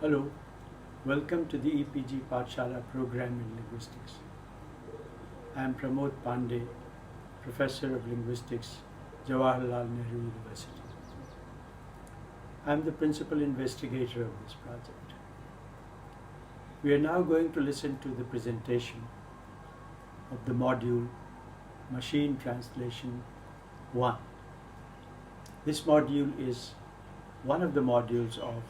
Hello, welcome to the EPG Pathshala program in Linguistics. I am Pramod Pandey, Professor of Linguistics, Jawaharlal Nehru University. I am the principal investigator of this project. We are now going to listen to the presentation of the module Machine Translation 1. This module is one of the modules of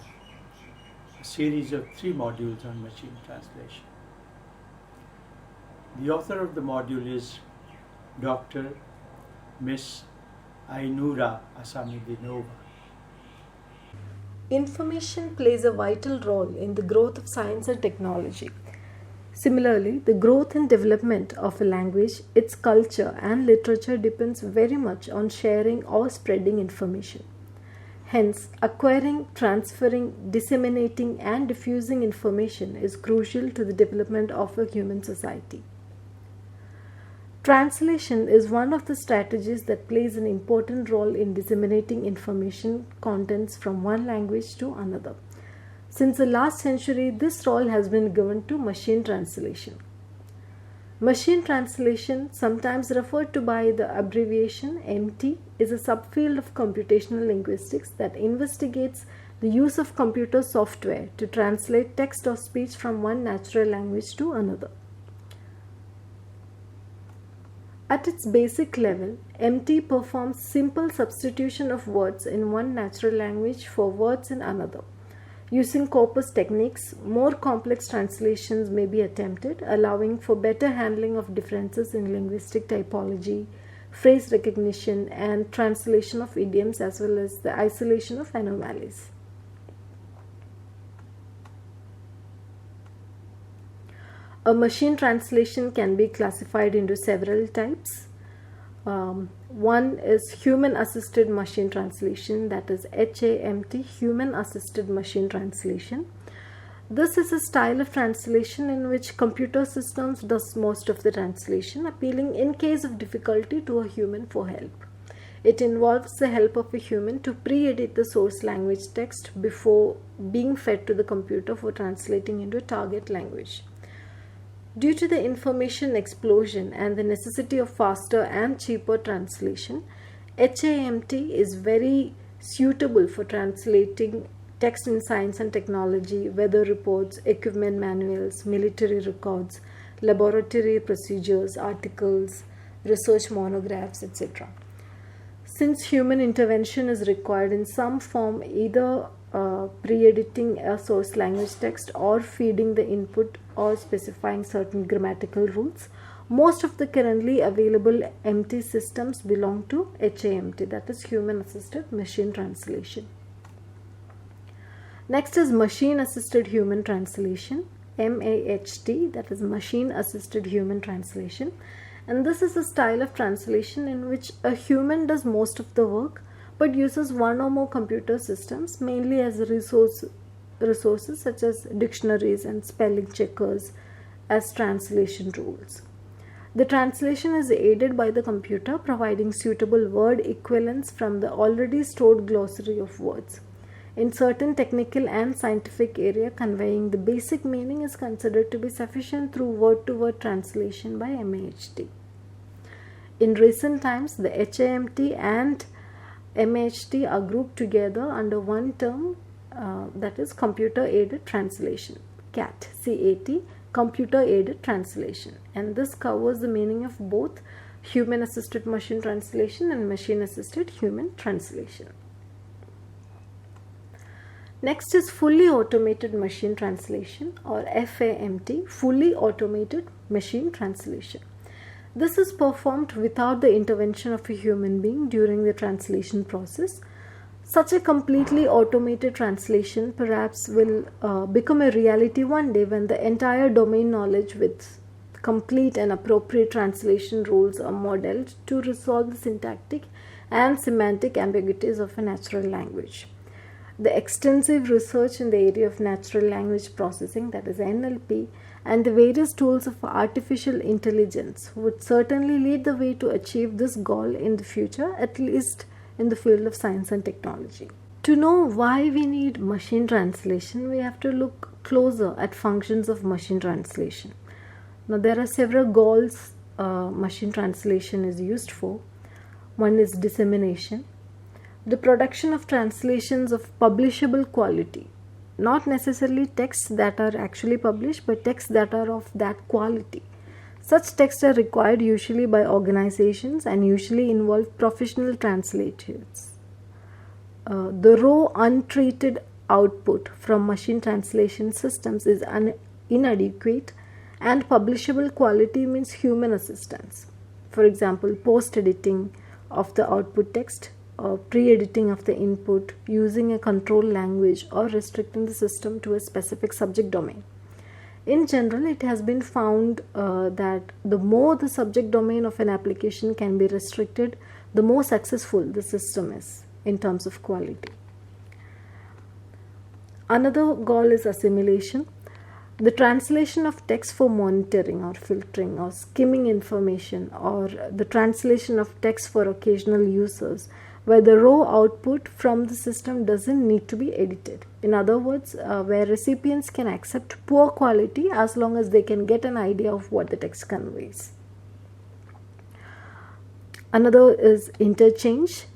a series of 3 modules on machine translation. The author of the module is Dr. Miss Ainura Asamidinova. Information plays a vital role in the growth of science and technology. Similarly, the growth and development of a language, its culture and literature depends very much on sharing or spreading information. Hence, acquiring, transferring, disseminating and diffusing information is crucial to the development of a human society. Translation is one of the strategies that plays an important role in disseminating information contents from one language to another. Since the last century, this role has been given to machine translation. Machine translation, sometimes referred to by the abbreviation MT, is a subfield of computational linguistics that investigates the use of computer software to translate text or speech from one natural language to another. At its basic level, MT performs simple substitution of words in one natural language for words in another. Using corpus techniques, more complex translations may be attempted, allowing for better handling of differences in linguistic typology, phrase recognition, and translation of idioms, as well as the isolation of anomalies. A machine translation can be classified into several types. One is human-assisted machine translation, that is HAMT, human-assisted machine translation. This is a style of translation in which computer systems does most of the translation, appealing in case of difficulty to a human for help. It involves the help of a human to pre-edit the source language text before being fed to the computer for translating into a target language. Due to the information explosion and the necessity of faster and cheaper translation, HAMT is very suitable for translating text in science and technology, weather reports, equipment manuals, military records, laboratory procedures, articles, research monographs, etc. Since human intervention is required in some form, either pre-editing a source language text or feeding the input or specifying certain grammatical rules, most of the currently available MT systems belong to HAMT, that is human assisted machine translation. Next is machine assisted human translation, MAHT, that is machine assisted human translation, and this is a style of translation in which a human does most of the work but uses one or more computer systems mainly as resources such as dictionaries and spelling checkers as translation rules. The translation is aided by the computer providing suitable word equivalents from the already stored glossary of words. In certain technical and scientific area, conveying the basic meaning is considered to be sufficient through word-to-word translation by MAHT. In recent times, the HAMT and MAHT are grouped together under one term, that is computer aided translation, CAT, computer aided translation, and this covers the meaning of both human assisted machine translation and machine assisted human translation. Next is fully automated machine translation, or FAMT, fully automated machine translation. This is performed without the intervention of a human being during the translation process. Such a completely automated translation perhaps will become a reality one day when the entire domain knowledge with complete and appropriate translation rules are modeled to resolve the syntactic and semantic ambiguities of a natural language. The extensive research in the area of natural language processing, that is NLP, and the various tools of artificial intelligence would certainly lead the way to achieve this goal in the future, at least in the field of science and technology. To know why we need machine translation, we have to look closer at functions of machine translation. Now, there are several goals machine translation is used for. One is dissemination, the production of translations of publishable quality, not necessarily texts that are actually published, but texts that are of that quality. Such texts are required usually by organizations and usually involve professional translators. The raw untreated output from machine translation systems is inadequate, and publishable quality means human assistance. For example, post-editing of the output text or pre-editing of the input, using a control language, or restricting the system to a specific subject domain. In general, it has been found that the more the subject domain of an application can be restricted, the more successful the system is in terms of quality. Another goal is assimilation. The translation of text for monitoring or filtering or skimming information, or the translation of text for occasional users, where the raw output from the system doesn't need to be edited. In other words, where recipients can accept poor quality as long as they can get an idea of what the text conveys. Another is interchange.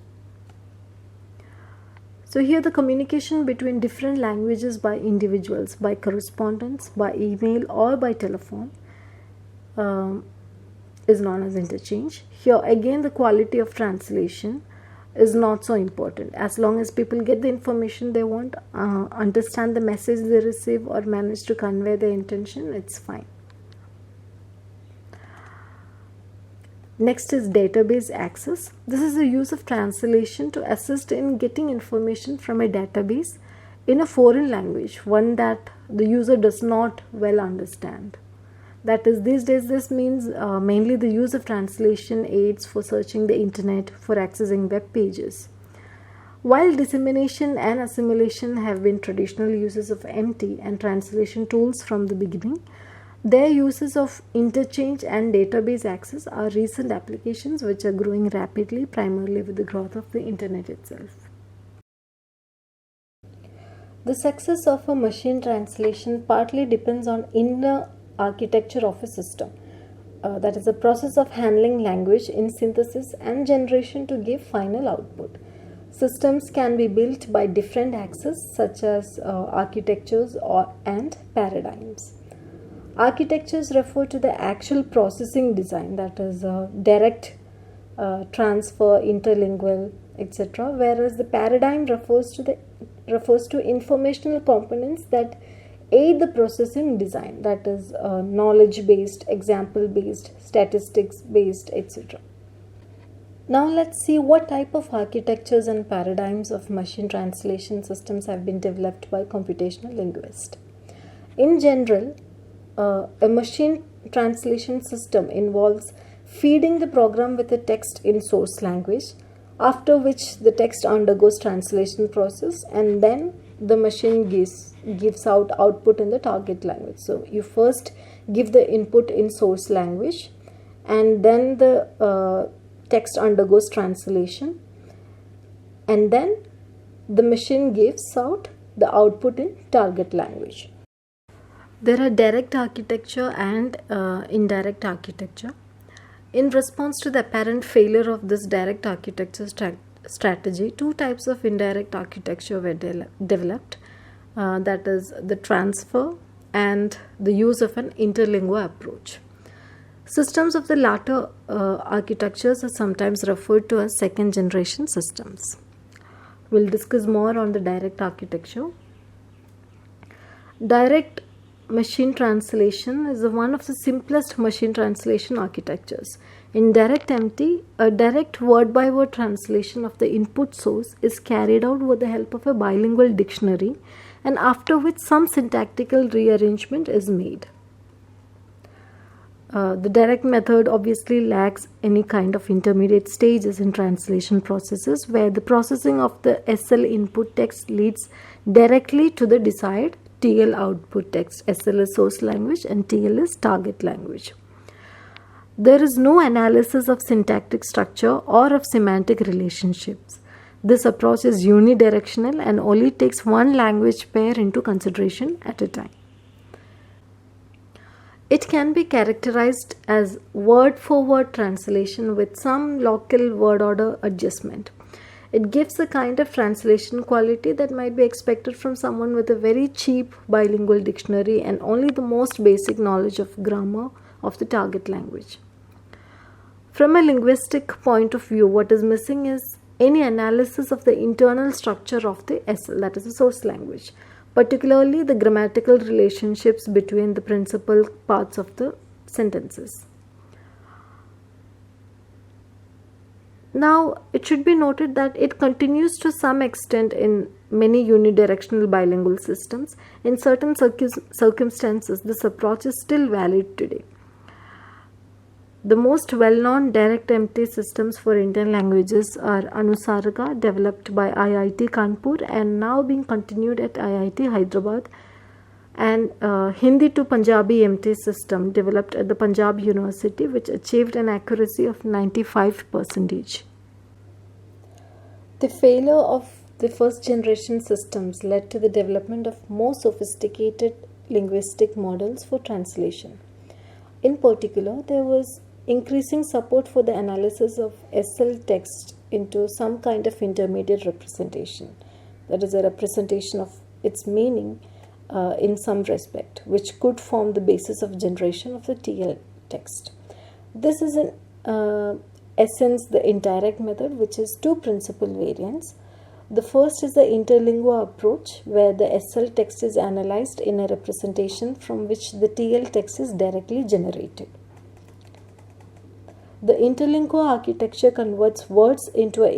So here the communication between different languages by individuals, by correspondence, by email, or by telephone is known as interchange. Here again the quality of translation is not so important. As long as people get the information they want, understand the message they receive, or manage to convey their intention, it's fine. Next is database access. This is the use of translation to assist in getting information from a database in a foreign language, one that the user does not well understand. That is, these days this means mainly the use of translation aids for searching the internet, for accessing web pages. While dissemination and assimilation have been traditional uses of MT and translation tools from the beginning, their uses of interchange and database access are recent applications which are growing rapidly, primarily with the growth of the internet itself. The success of a machine translation partly depends on inner architecture of a system. That is the process of handling language in synthesis and generation to give final output. Systems can be built by different axes such as architectures and paradigms. Architectures refer to the actual processing design, that is direct, transfer, interlingual, etc., whereas the paradigm refers to informational components that aid the processing design, that is knowledge based, example based, statistics based, etc. Now let's see what type of architectures and paradigms of machine translation systems have been developed by computational linguists. In general, a machine translation system involves feeding the program with a text in source language, after which the text undergoes translation process, and then the machine gives out output in the target language. So you first give the input in source language, and then the text undergoes translation, and then the machine gives out the output in target language. There are direct architecture and indirect architecture. In response to the apparent failure of this direct architecture strategy, two types of indirect architecture were developed, that is the transfer and the use of an interlingual approach. Systems of the latter architectures are sometimes referred to as second generation systems. We'll discuss more on the direct architecture. Direct machine translation is one of the simplest machine translation architectures. In direct MT, a direct word-by-word translation of the input source is carried out with the help of a bilingual dictionary, and after which some syntactical rearrangement is made. The direct method obviously lacks any kind of intermediate stages in translation processes, where the processing of the SL input text leads directly to the desired TL output text. SL is source language and TL is target language. There is no analysis of syntactic structure or of semantic relationships. This approach is unidirectional and only takes one language pair into consideration at a time. It can be characterized as word-for-word translation with some local word order adjustment. It gives a kind of translation quality that might be expected from someone with a very cheap bilingual dictionary and only the most basic knowledge of grammar of the target language. From a linguistic point of view, what is missing is any analysis of the internal structure of the SL, that is the source language, particularly the grammatical relationships between the principal parts of the sentences. Now, it should be noted that it continues to some extent in many unidirectional bilingual systems. In certain circumstances, this approach is still valid today. The most well-known direct empty systems for Indian languages are Anusarga, developed by IIT Kanpur and now being continued at IIT Hyderabad, and Hindi to Punjabi empty system developed at the Punjab University, which achieved an accuracy of 95%. The failure of the first generation systems led to the development of more sophisticated linguistic models for translation. In particular, there was increasing support for the analysis of SL text into some kind of intermediate representation, that is, a representation of its meaning in some respect, which could form the basis of generation of the TL text. This is in essence the indirect method, which is two principal variants. The first is the interlingua approach, where the SL text is analyzed in a representation from which the TL text is directly generated. The interlingua architecture converts words into an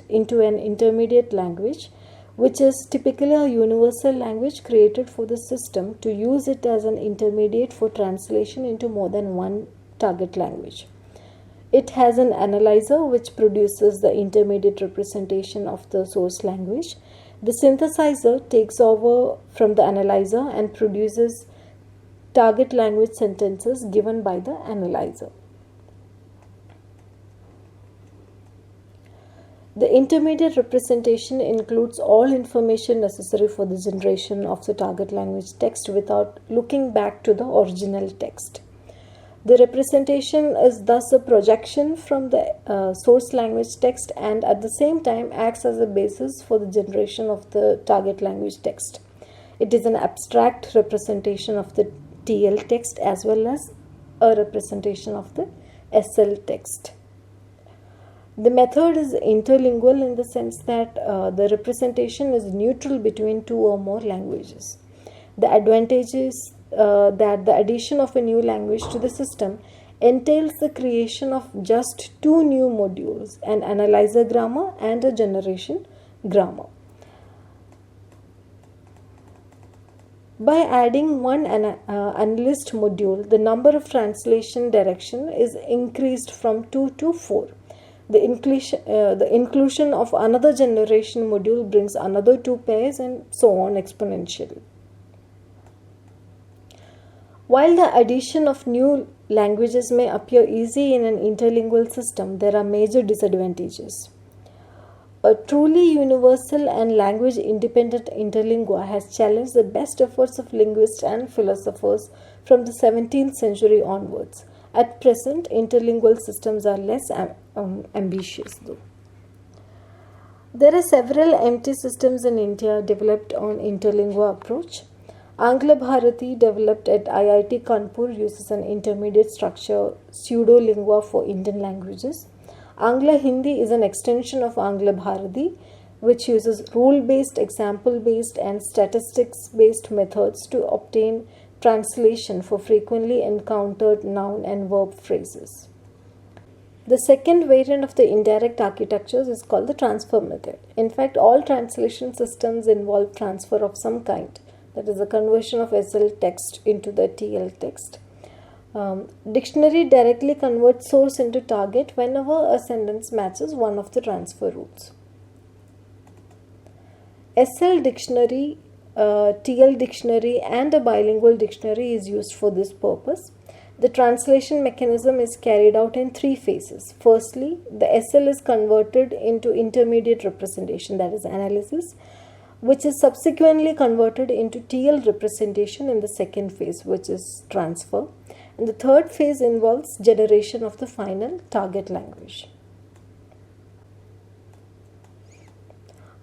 intermediate language, which is typically a universal language created for the system to use it as an intermediate for translation into more than one target language. It has an analyzer which produces the intermediate representation of the source language. The synthesizer takes over from the analyzer and produces target language sentences given by the analyzer. The intermediate representation includes all information necessary for the generation of the target language text without looking back to the original text. The representation is thus a projection from the source language text and at the same time acts as a basis for the generation of the target language text. It is an abstract representation of the TL text as well as a representation of the SL text. The method is interlingual in the sense that the representation is neutral between two or more languages. The advantage is that the addition of a new language to the system entails the creation of just two new modules, an analyzer grammar and a generation grammar. By adding one analyst module, the number of translation direction is increased from 2 to 4. The inclusion of another generation module brings another 2 pairs and so on exponentially. While the addition of new languages may appear easy in an interlingual system, there are major disadvantages. A truly universal and language-independent interlingua has challenged the best efforts of linguists and philosophers from the 17th century onwards. At present, interlingual systems are less ambitious though. There are several empty systems in India developed on interlingua approach. Angla Bharati, developed at IIT Kanpur, uses an intermediate structure pseudo-lingua for Indian languages. Angla Hindi is an extension of Angla Bharati, which uses rule-based, example-based and statistics-based methods to obtain translation for frequently encountered noun and verb phrases. The second variant of the indirect architectures is called the transfer method. In fact, all translation systems involve transfer of some kind, that is, the conversion of SL text into the TL text. Dictionary directly converts source into target whenever a sentence matches one of the transfer rules. SL dictionary, TL dictionary and a bilingual dictionary is used for this purpose. The translation mechanism is carried out in three phases. Firstly, the SL is converted into intermediate representation, that is analysis, which is subsequently converted into TL representation in the second phase, which is transfer. And the third phase involves generation of the final target language.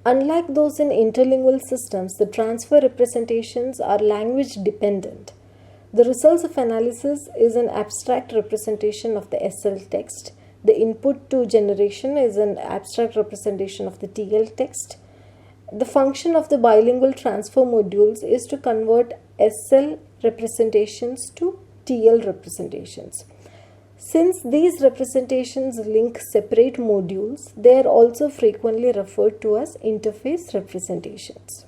Unlike those in interlingual systems, the transfer representations are language dependent. The results of analysis is an abstract representation of the SL text. The input to generation is an abstract representation of the TL text. The function of the bilingual transfer modules is to convert SL representations to TL representations. Since these representations link separate modules, they are also frequently referred to as interface representations.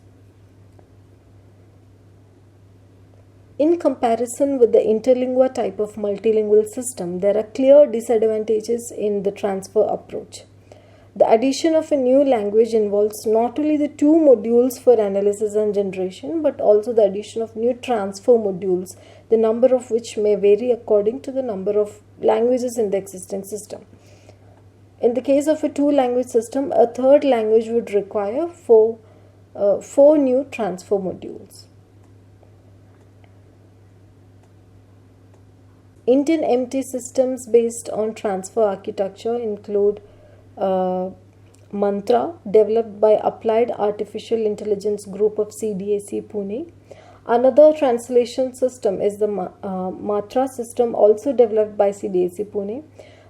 In comparison with the interlingua type of multilingual system, there are clear disadvantages in the transfer approach. The addition of a new language involves not only the two modules for analysis and generation, but also the addition of new transfer modules, the number of which may vary according to the number of languages in the existing system. In the case of a two-language system, a third language would require four new transfer modules. Indian MT systems based on transfer architecture include Mantra, developed by Applied Artificial Intelligence Group of CDAC Pune. Another translation system is the Matra system, also developed by CDAC Pune.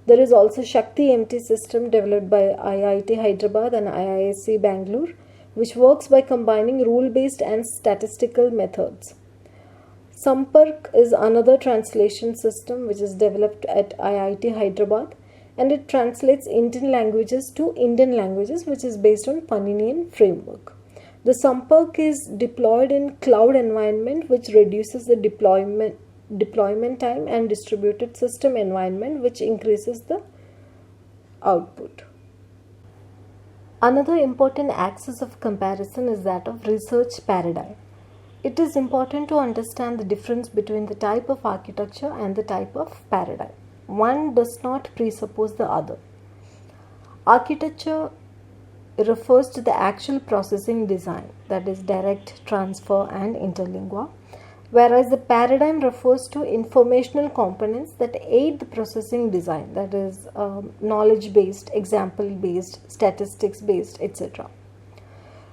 There is also Shakti MT system developed by IIT Hyderabad and IISc Bangalore, which works by combining rule-based and statistical methods. Sampark is another translation system which is developed at IIT Hyderabad, and it translates Indian languages to Indian languages, which is based on Paninian framework. The Sampark is deployed in cloud environment, which reduces the deployment time, and distributed system environment, which increases the output. Another important axis of comparison is that of research paradigm. It is important to understand the difference between the type of architecture and the type of paradigm. One does not presuppose the other. Architecture refers to the actual processing design, that is direct, transfer and interlingua, whereas the paradigm refers to informational components that aid the processing design, that is knowledge based, example based, statistics based, etc.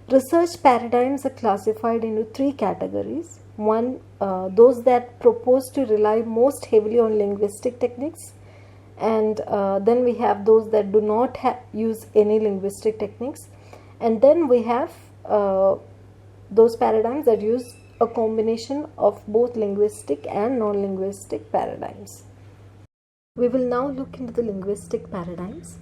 Research paradigms are classified into three categories. One, those that propose to rely most heavily on linguistic techniques, and then we have those that do not use any linguistic techniques, and then we have those paradigms that use a combination of both linguistic and non-linguistic paradigms. We will now look into the linguistic paradigms.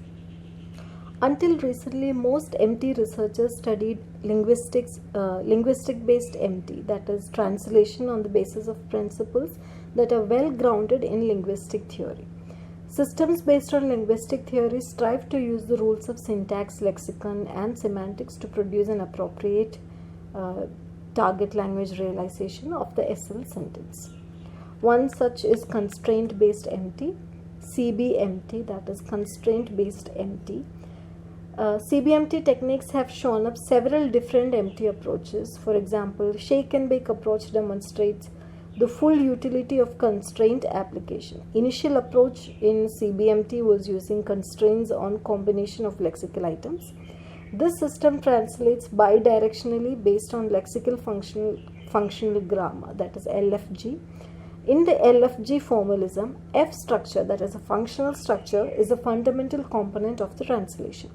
Until recently, most MT researchers studied linguistic-based MT, that is translation on the basis of principles that are well grounded in linguistic theory. Systems based on linguistic theory strive to use the rules of syntax, lexicon, and semantics to produce an appropriate target language realization of the SL sentence. One such is constraint-based MT, CBMT, that is constraint-based MT. CBMT techniques have shown up several different MT approaches. For example, shake and bake approach demonstrates the full utility of constraint application. Initial approach in CBMT was using constraints on combination of lexical items. This system translates bidirectionally based on lexical functional grammar, that is LFG. In the LFG formalism, F structure, that is a functional structure, is a fundamental component of the translation.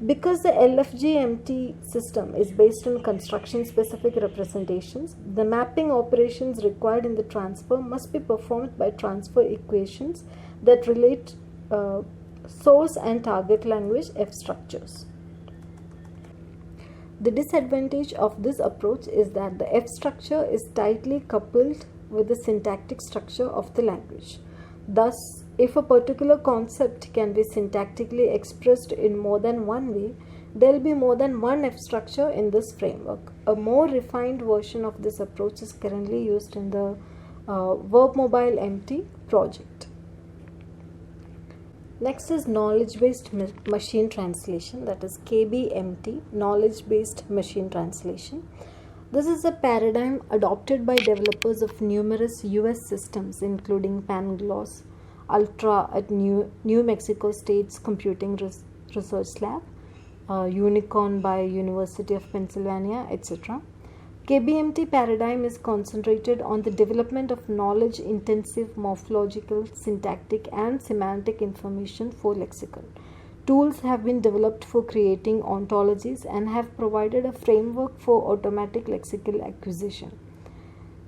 Because the LFG-MT system is based on construction-specific representations, the mapping operations required in the transfer must be performed by transfer equations that relate source and target language F structures. The disadvantage of this approach is that the F structure is tightly coupled with the syntactic structure of the language. Thus, if a particular concept can be syntactically expressed in more than one way, there will be more than one F structure in this framework. A more refined version of this approach is currently used in the Verb Mobile MT project. Next is knowledge based machine translation, that is KBMT, knowledge based machine translation. This is a paradigm adopted by developers of numerous US systems including Pangloss, Ultra at New Mexico State's Computing Research Lab, Unicorn by University of Pennsylvania, etc. KBMT paradigm is concentrated on the development of knowledge-intensive morphological, syntactic, and semantic information for lexicon. Tools have been developed for creating ontologies and have provided a framework for automatic lexical acquisition.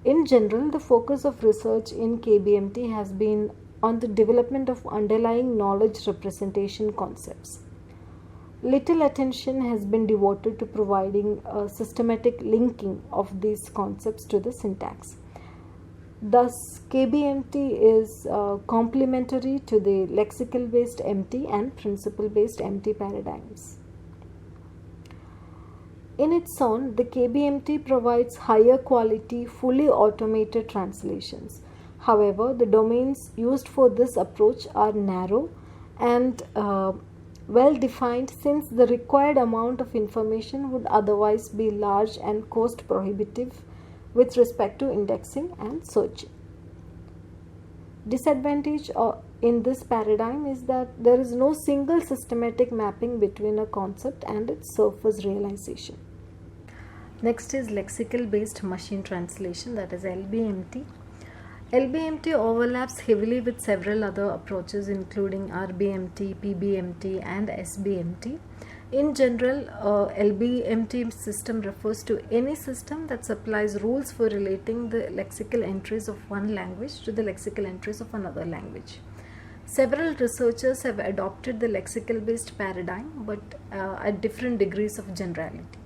In general, the focus of research in KBMT has been on the development of underlying knowledge representation concepts. Little attention has been devoted to providing a systematic linking of these concepts to the syntax. Thus, KBMT is complementary to the lexical-based MT and principle-based MT paradigms. In its own, the KBMT provides higher quality, fully automated translations. However, the domains used for this approach are narrow and well defined, since the required amount of information would otherwise be large and cost prohibitive with respect to indexing and searching. Disadvantage in this paradigm is that there is no single systematic mapping between a concept and its surface realization. Next is lexical based machine translation, that is LBMT. LBMT overlaps heavily with several other approaches including RBMT, PBMT, and SBMT. In general, LBMT system refers to any system that supplies rules for relating the lexical entries of one language to the lexical entries of another language. Several researchers have adopted the lexical-based paradigm, but at different degrees of generality.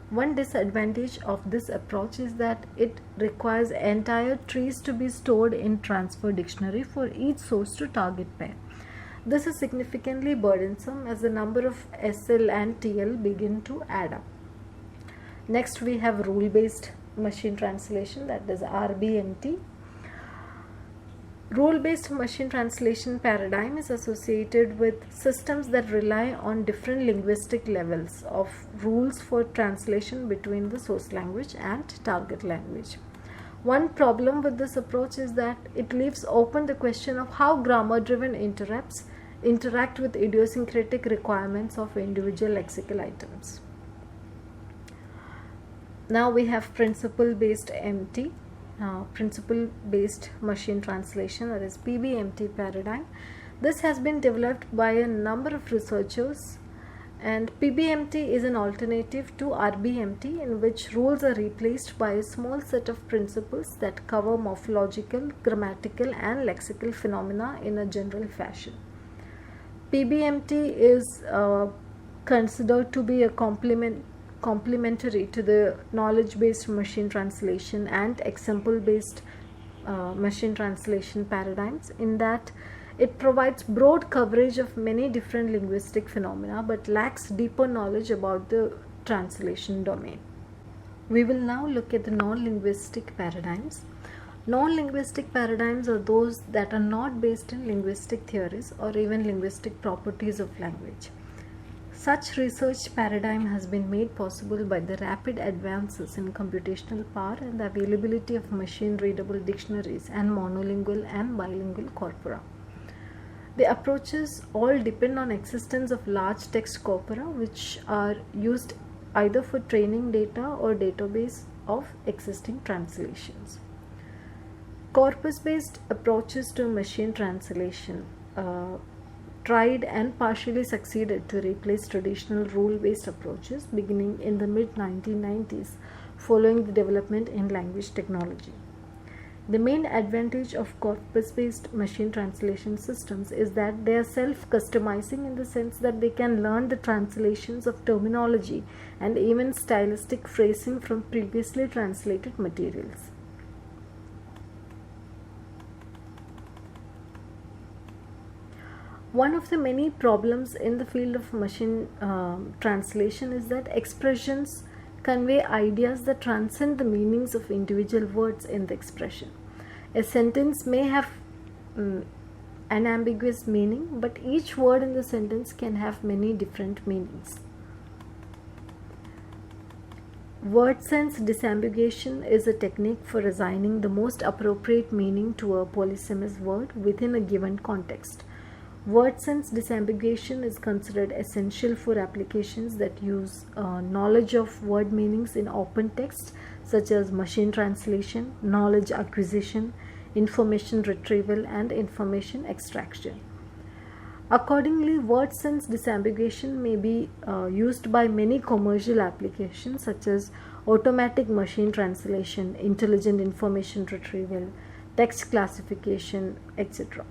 One disadvantage of this approach is that it requires entire trees to be stored in transfer dictionary for each source to target pair. This is significantly burdensome as the number of SL and TL begin to add up. Next, we have rule-based machine translation, that is RBMT. Rule-based machine translation paradigm is associated with systems that rely on different linguistic levels of rules for translation between the source language and target language. One problem with this approach is that it leaves open the question of how grammar-driven interrupts interact with idiosyncratic requirements of individual lexical items. Now we have principle-based MT. Principle-based machine translation, that is PBMT paradigm. This has been developed by a number of researchers, and PBMT is an alternative to RBMT in which rules are replaced by a small set of principles that cover morphological, grammatical, and lexical phenomena in a general fashion. PBMT is considered to be a complementary to the knowledge-based machine translation and example-based machine translation paradigms, in that it provides broad coverage of many different linguistic phenomena but lacks deeper knowledge about the translation domain. We will now look at the non-linguistic paradigms. Non-linguistic paradigms are those that are not based in linguistic theories or even linguistic properties of language. Such research paradigm has been made possible by the rapid advances in computational power and the availability of machine-readable dictionaries and monolingual and bilingual corpora. The approaches all depend on existence of large text corpora, which are used either for training data or database of existing translations. Corpus-based approaches to machine translation tried and partially succeeded to replace traditional rule-based approaches beginning in the mid-1990s following the development in language technology. The main advantage of corpus-based machine translation systems is that they are self-customizing in the sense that they can learn the translations of terminology and even stylistic phrasing from previously translated materials. One of the many problems in the field of machine translation is that expressions convey ideas that transcend the meanings of individual words in the expression. A sentence may have an ambiguous meaning, but each word in the sentence can have many different meanings. Word sense disambiguation is a technique for assigning the most appropriate meaning to a polysemous word within a given context. Word sense disambiguation is considered essential for applications that use knowledge of word meanings in open text, such as machine translation, knowledge acquisition, information retrieval, and information extraction. Accordingly, word sense disambiguation may be used by many commercial applications such as automatic machine translation, intelligent information retrieval, text classification, etc.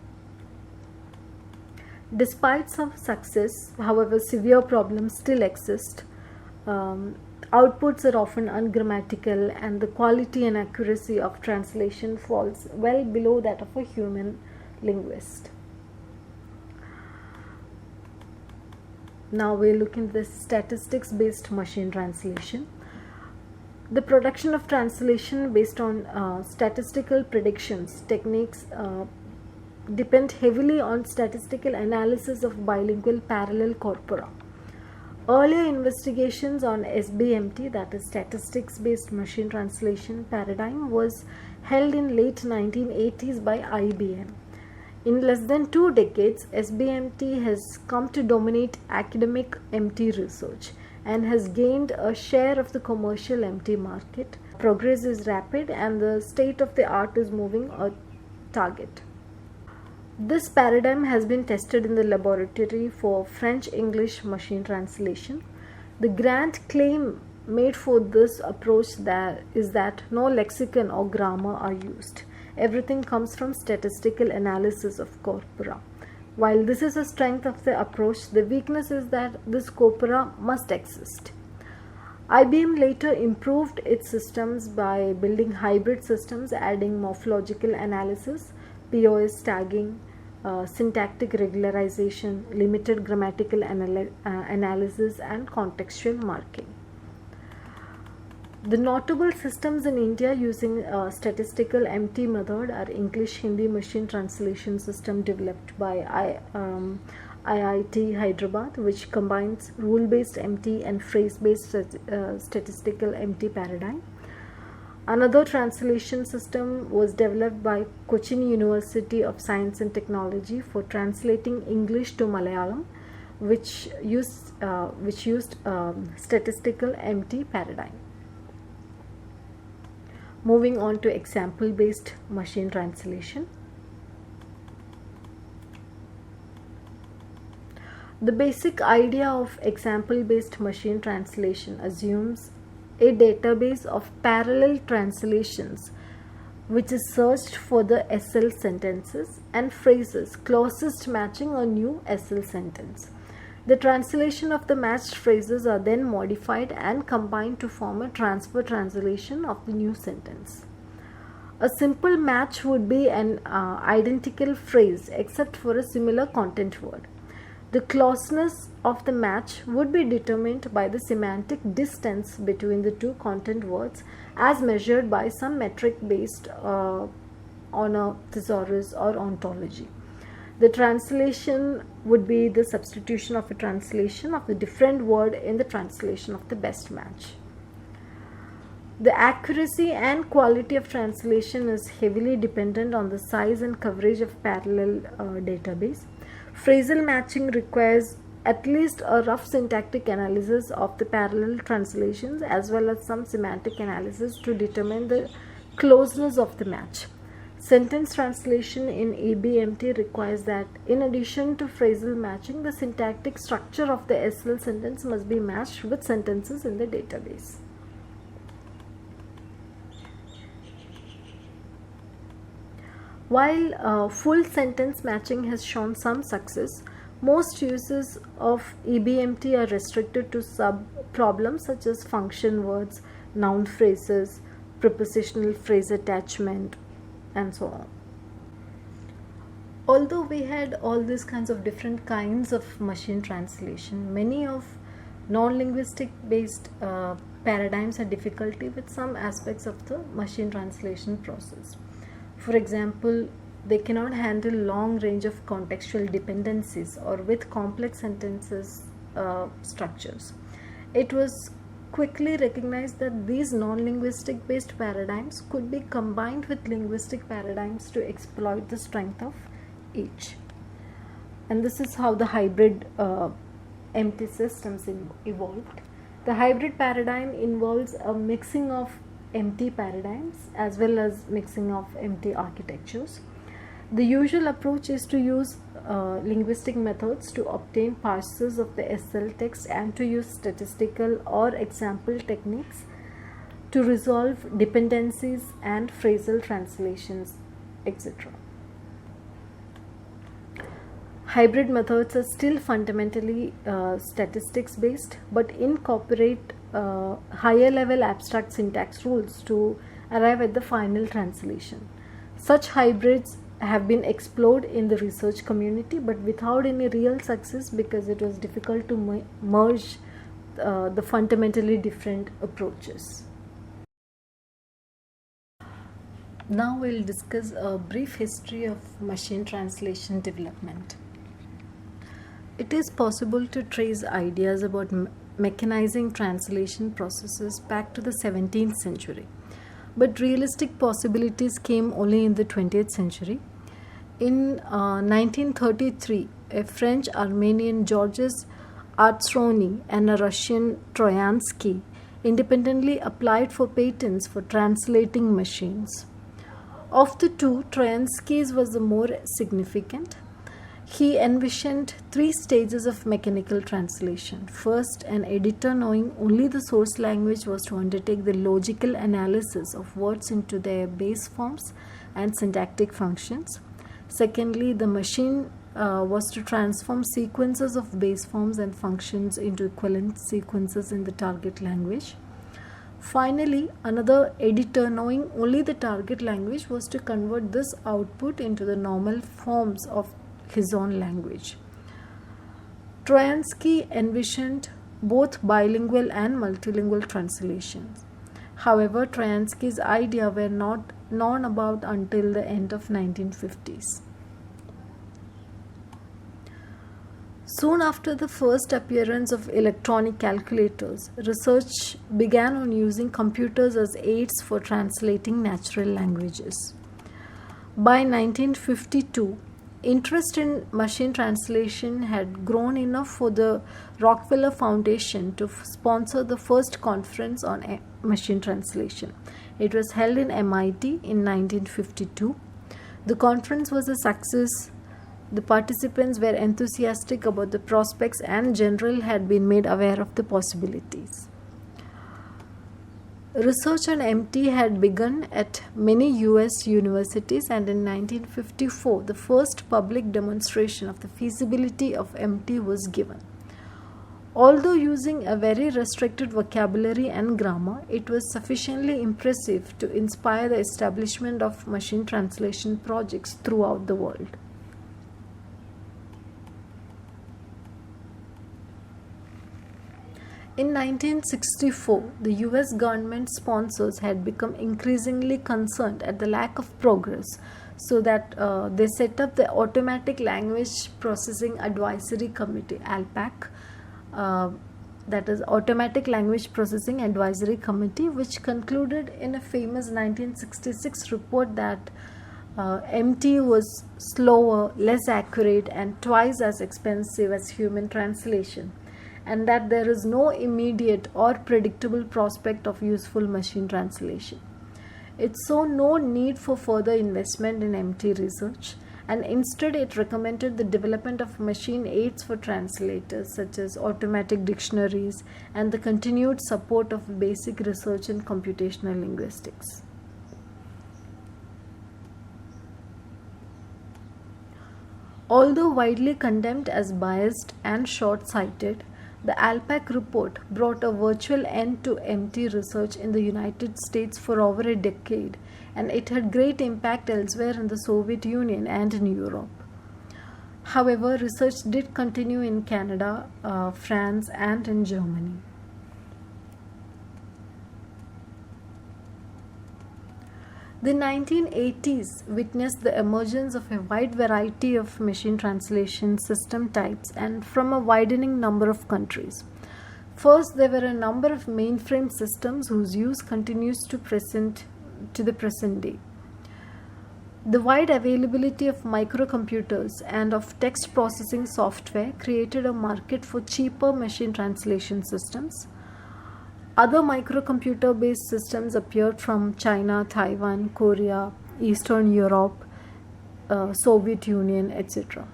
Despite some success, however, severe problems still exist. Outputs are often ungrammatical, and the quality and accuracy of translation falls well below that of a human linguist. Now we're looking at the statistics-based machine translation. The production of translation based on statistical predictions techniques depend heavily on statistical analysis of bilingual parallel corpora. Earlier investigations on SBMT, that is statistics-based machine translation paradigm, was held in late 1980s by IBM. In less than 2 decades, SBMT has come to dominate academic MT research and has gained a share of the commercial MT market. Progress is rapid and the state of the art is moving a target. This paradigm has been tested in the laboratory for French-English machine translation. The grand claim made for this approach is that no lexicon or grammar are used. Everything comes from statistical analysis of corpora. While this is a strength of the approach, the weakness is that this corpora must exist. IBM later improved its systems by building hybrid systems, adding morphological analysis, POS tagging, syntactic regularization, limited grammatical analysis, and contextual marking. The notable systems in India using statistical MT method are English-Hindi machine translation system developed by IIT Hyderabad, which combines rule-based MT and phrase-based statistical MT paradigm. Another translation system was developed by Cochin University of Science and Technology for translating English to Malayalam, which used statistical MT paradigm. Moving on to example-based machine translation. The basic idea of example-based machine translation assumes a database of parallel translations which is searched for the SL sentences and phrases closest matching a new SL sentence. The translation of the matched phrases are then modified and combined to form a transfer translation of the new sentence. A simple match would be an identical phrase except for a similar content word. The closeness of the match would be determined by the semantic distance between the two content words as measured by some metric based on a thesaurus or ontology. The translation would be the substitution of a translation of the different word in the translation of the best match. The accuracy and quality of translation is heavily dependent on the size and coverage of parallel database. Phrasal matching requires at least a rough syntactic analysis of the parallel translations as well as some semantic analysis to determine the closeness of the match. Sentence translation in EBMT requires that in addition to phrasal matching, the syntactic structure of the SL sentence must be matched with sentences in the database. While full sentence matching has shown some success, most uses of EBMT are restricted to sub-problems such as function words, noun phrases, prepositional phrase attachment, and so on. Although we had all these kinds of different kinds of machine translation, many of non-linguistic based paradigms had difficulty with some aspects of the machine translation process. For example, they cannot handle long range of contextual dependencies or with complex sentences structures. It was quickly recognized that these non-linguistic based paradigms could be combined with linguistic paradigms to exploit the strength of each. And this is how the hybrid MT systems evolved. The hybrid paradigm involves a mixing of MT paradigms as well as mixing of MT architectures. The usual approach is to use linguistic methods to obtain parsers of the SL text and to use statistical or example techniques to resolve dependencies and phrasal translations, etc. Hybrid methods are still fundamentally statistics based but incorporate higher level abstract syntax rules to arrive at the final translation. Such hybrids have been explored in the research community but without any real success because it was difficult to merge the fundamentally different approaches. Now we'll discuss a brief history of machine translation development. It is possible to trace ideas about mechanizing translation processes back to the 17th century. But realistic possibilities came only in the 20th century. In 1933, a French Armenian Georges Artsroni and a Russian Troyansky independently applied for patents for translating machines. Of the two, Troyansky's was the more significant. He envisioned 3 stages of mechanical translation. First, an editor knowing only the source language was to undertake the logical analysis of words into their base forms and syntactic functions. Secondly, the machine was to transform sequences of base forms and functions into equivalent sequences in the target language. Finally, another editor knowing only the target language was to convert this output into the normal forms of his own language. Troyansky envisioned both bilingual and multilingual translations. However, Troyansky's ideas were not known about until the end of 1950s. Soon after the first appearance of electronic calculators, research began on using computers as aids for translating natural languages. By 1952, interest in machine translation had grown enough for the Rockefeller Foundation to sponsor the first conference on machine translation. It was held in MIT in 1952. The conference was a success. The participants were enthusiastic about the prospects and generally had been made aware of the possibilities. Research on MT had begun at many US universities, and in 1954 the first public demonstration of the feasibility of MT was given. Although using a very restricted vocabulary and grammar, it was sufficiently impressive to inspire the establishment of machine translation projects throughout the world. In 1964, the US government sponsors had become increasingly concerned at the lack of progress, so that they set up the Automatic Language Processing Advisory Committee, ALPAC, that is Automatic Language Processing Advisory Committee, which concluded in a famous 1966 report that MT was slower, less accurate, and twice as expensive as human translation, and that there is no immediate or predictable prospect of useful machine translation. It saw no need for further investment in MT research, and instead it recommended the development of machine aids for translators such as automatic dictionaries and the continued support of basic research in computational linguistics. Although widely condemned as biased and short-sighted, the ALPAC report brought a virtual end to MT research in the United States for over a decade, and it had great impact elsewhere in the Soviet Union and in Europe. However, research did continue in Canada, France, and in Germany. The 1980s witnessed the emergence of a wide variety of machine translation system types and from a widening number of countries. First, there were a number of mainframe systems whose use continues to the present day. The wide availability of microcomputers and of text processing software created a market for cheaper machine translation systems. Other microcomputer based systems appeared from China, Taiwan, Korea, Eastern Europe, Soviet Union, etc.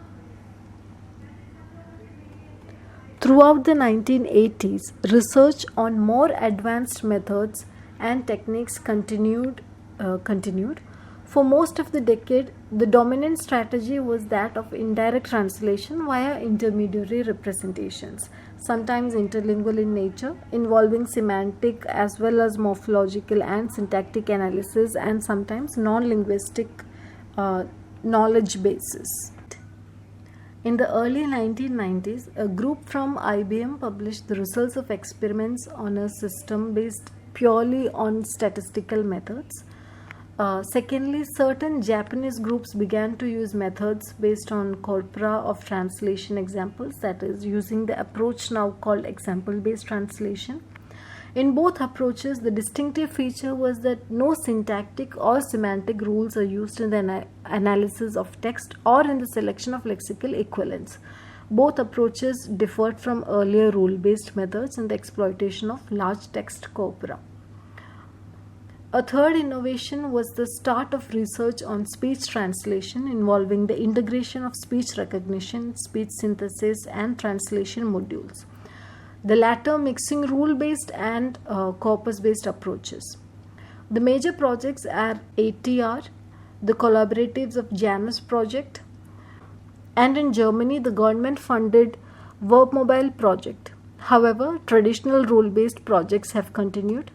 Throughout the 1980s, research on more advanced methods and techniques continued. For most of the decade, the dominant strategy was that of indirect translation via intermediary representations, sometimes interlingual in nature, involving semantic as well as morphological and syntactic analysis, and sometimes non-linguistic knowledge bases. In the early 1990s, a group from IBM published the results of experiments on a system based purely on statistical methods. Secondly, certain Japanese groups began to use methods based on corpora of translation examples, that is, using the approach now called example-based translation. In both approaches, the distinctive feature was that no syntactic or semantic rules are used in the analysis of text or in the selection of lexical equivalents. Both approaches differed from earlier rule-based methods in the exploitation of large text corpora. A third innovation was the start of research on speech translation involving the integration of speech recognition, speech synthesis, and translation modules. The latter mixing rule-based and corpus-based approaches. The major projects are ATR, the collaboratives of Janus project, and in Germany the government-funded Verbmobile project. However, traditional rule-based projects have continued.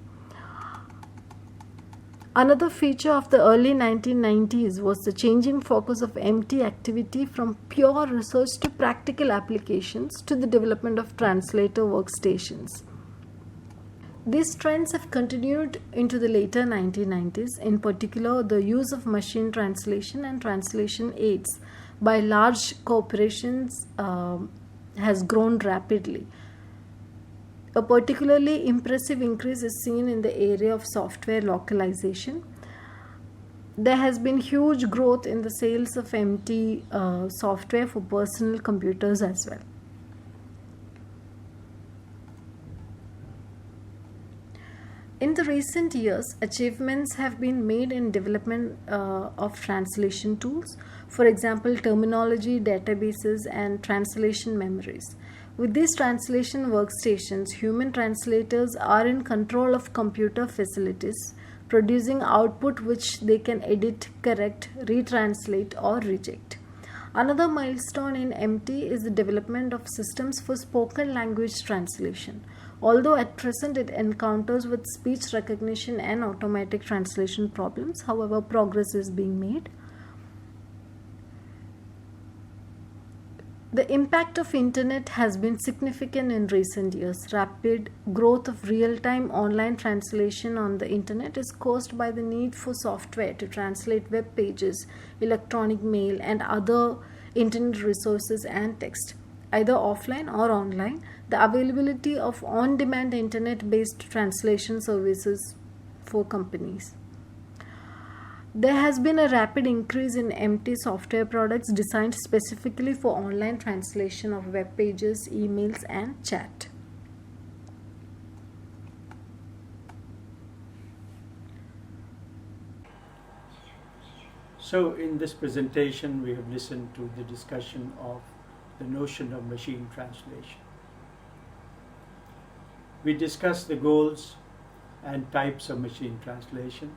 Another feature of the early 1990s was the changing focus of MT activity from pure research to practical applications to the development of translator workstations. These trends have continued into the later 1990s, in particular the use of machine translation and translation aids by large corporations has grown rapidly. A particularly impressive increase is seen in the area of software localization. There has been huge growth in the sales of MT software for personal computers as well. In the recent years, achievements have been made in development of translation tools, for example, terminology databases and translation memories. With these translation workstations, human translators are in control of computer facilities, producing output which they can edit, correct, retranslate, or reject. Another milestone in MT is the development of systems for spoken language translation. Although at present it encounters with speech recognition and automatic translation problems, however, progress is being made. The impact of internet has been significant in recent years. Rapid growth of real-time online translation on the internet is caused by the need for software to translate web pages, electronic mail, and other internet resources and text, either offline or online. The availability of on-demand internet-based translation services for companies. There has been a rapid increase in MT software products designed specifically for online translation of web pages, emails, and chat. So in this presentation, we have listened to the discussion of the notion of machine translation. We discussed the goals and types of machine translation.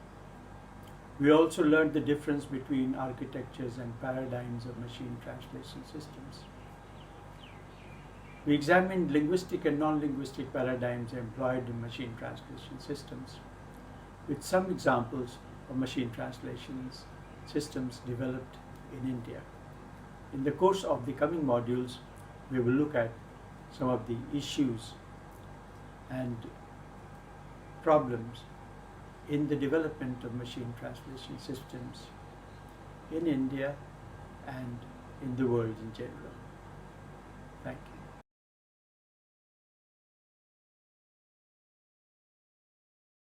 We also learned the difference between architectures and paradigms of machine translation systems. We examined linguistic and non-linguistic paradigms employed in machine translation systems, with some examples of machine translation systems developed in India. In the course of the coming modules, we will look at some of the issues and problems in the development of machine translation systems in India and in the world in general. Thank you.